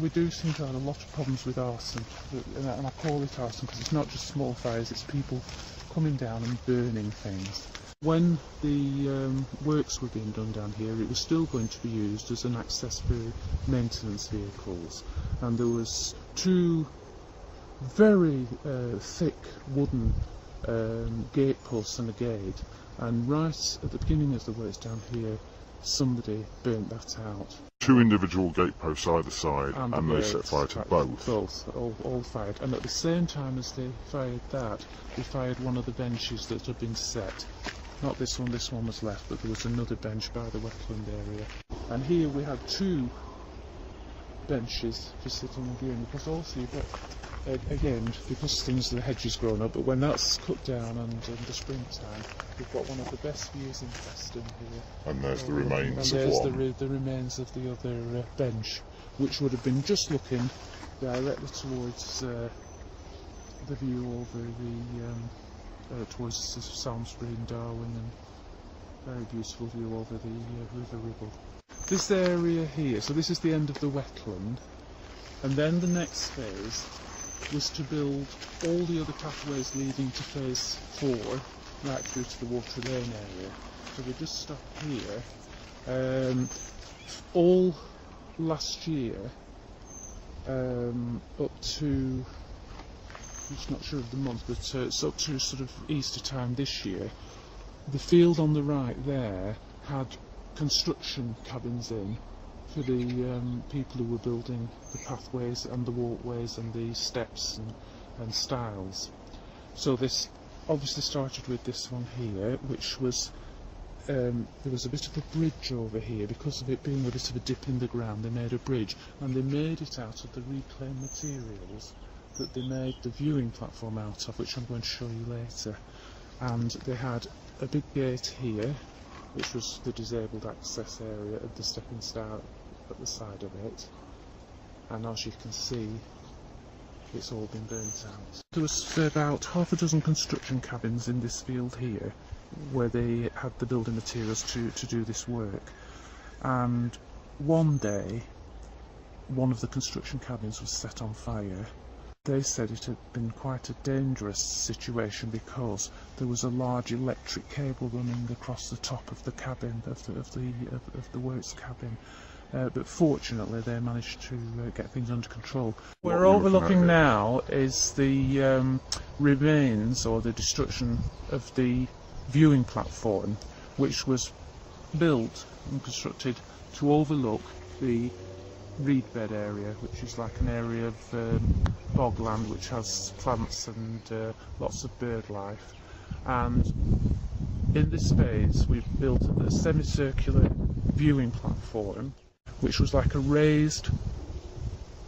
we do seem to have a lot of problems with arson, and I call it arson because it's not just small fires, it's people coming down and burning things. When the works were being done down here, it was still going to be used as an access for maintenance vehicles, and there was two very thick wooden gate posts and a gate, and right at the beginning of the works down here somebody burnt that out. Two individual gate posts either side, and they set fire to both? Both, all fired. And at the same time as they fired that, they fired one of the benches that had been set. Not this one was left, but there was another bench by the wetland area. And here we had two benches for sitting and viewing, because also you've got, again, because the hedge has grown up, but when that's cut down and in the springtime, we've got one of the best views in Preston here. And there's the remains of there's one. the remains of the other bench, which would have been just looking directly towards the view over the towards Samsbury and Darwin, and very beautiful view over the River Ribble. This area here, so this is the end of the wetland, and then the next phase was to build all the other pathways leading to phase 4 right through to the Water Lane area. So we just stop here. All last year, up to, I'm just not sure of the month, but it's up to sort of Easter time this year, the field on the right there had construction cabins in for the people who were building the pathways and the walkways and the steps and stiles. So this obviously started with this one here, which was there was a bit of a bridge over here. Because of it being a bit of a dip in the ground, they made a bridge, and they made it out of the reclaimed materials that they made the viewing platform out of, which I'm going to show you later. And they had a big gate here, which was the disabled access area of the stepping stone at the side of it, and as you can see, it's all been burnt out. There was about half a dozen construction cabins in this field here, where they had the building materials to do this work, and one day one of the construction cabins was set on fire. They said it had been quite a dangerous situation because there was a large electric cable running across the top of the cabin, of the works cabin. But fortunately they managed to get things under control. What we're overlooking now is the remains, or the destruction of the viewing platform, which was built and constructed to overlook the reed bed area, which is like an area of bogland which has plants and lots of bird life. And in this phase we've built a semicircular viewing platform, which was like a raised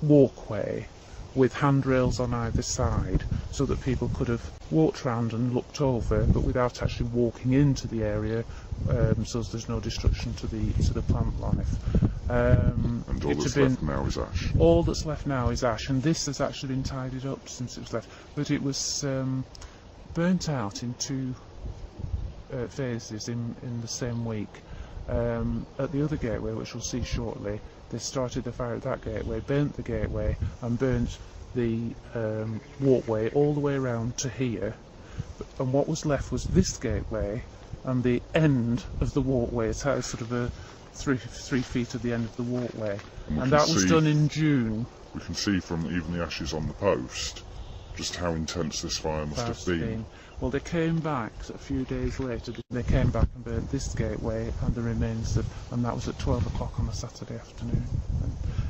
walkway with handrails on either side, so that people could have walked round and looked over, but without actually walking into the area, so there's no destruction to the plant life. And all that's left now is ash. All that's left now is ash, and this has actually been tidied up since it was left. But it was burnt out in two phases in the same week. At the other gateway, which we'll see shortly, they started the fire at that gateway, burnt the gateway, and burnt the walkway all the way around to here. And what was left was this gateway and the end of the walkway. It's sort of a 3 feet of the end of the walkway, and that was done in June. We can see from even the ashes on the post just how intense this fire must have been. Well, they came back a few days later. They came back and burnt this gateway and the remains of, and that was at 12 o'clock on a Saturday afternoon.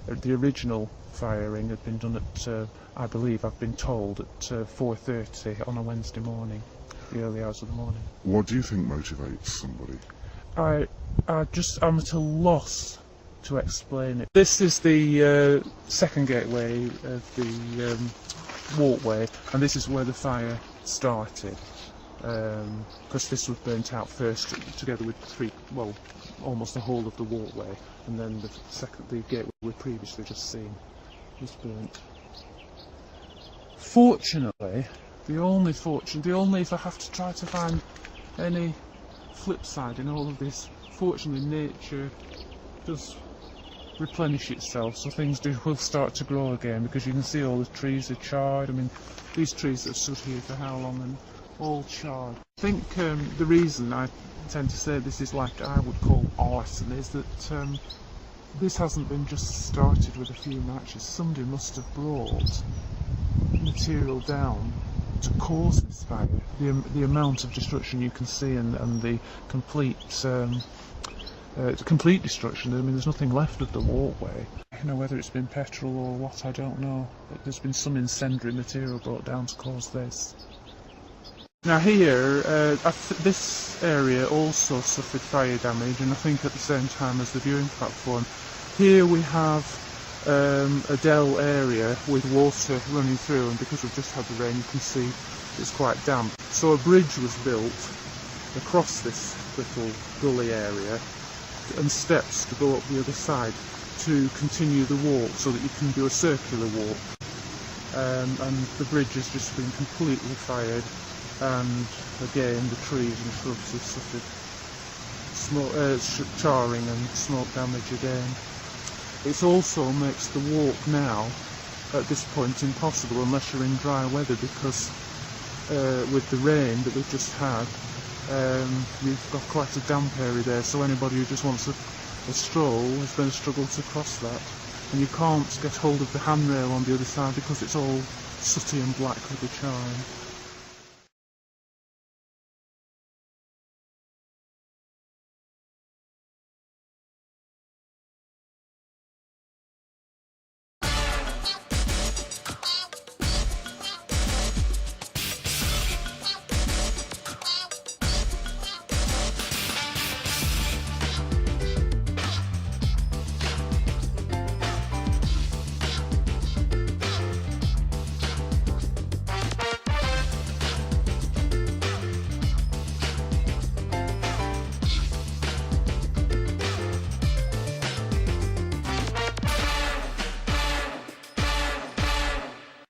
And the original firing had been done at, I believe, I've been told, at 4:30 on a Wednesday morning, the early hours of the morning. What do you think motivates somebody? I'm at a loss to explain it. This is the second gateway of the walkway, and this is where the fire started, because this was burnt out first together with almost the whole of the walkway, and then the gateway we've previously just seen was burnt. Fortunately, if I have to try to find any flip side in all of this, fortunately nature does replenish itself, so things will start to grow again, because you can see all the trees are charred. I mean, these trees have stood here for how long, and all charred. I think the reason I tend to say this is like I would call arson is that this hasn't been just started with a few matches. Somebody must have brought material down to cause this fire. The amount of destruction you can see, and the complete complete destruction. I mean, there's nothing left of the walkway. You know, whether it's been petrol or what, I don't know, but there's been some incendiary material brought down to cause this. Now here, this area also suffered fire damage, and I think at the same time as the viewing platform. Here we have a dell area with water running through, and because we've just had the rain, you can see it's quite damp. So a bridge was built across this little gully area, and steps to go up the other side to continue the walk, so that you can do a circular walk. And the bridge has just been completely fired, and again the trees and shrubs have suffered charring and smoke damage again. It also makes the walk now, at this point, impossible unless you're in dry weather, because with the rain that we've just had, you've got quite a damp area there, so anybody who just wants a stroll is going to struggle to cross that. And you can't get hold of the handrail on the other side because it's all sooty and black with the charring.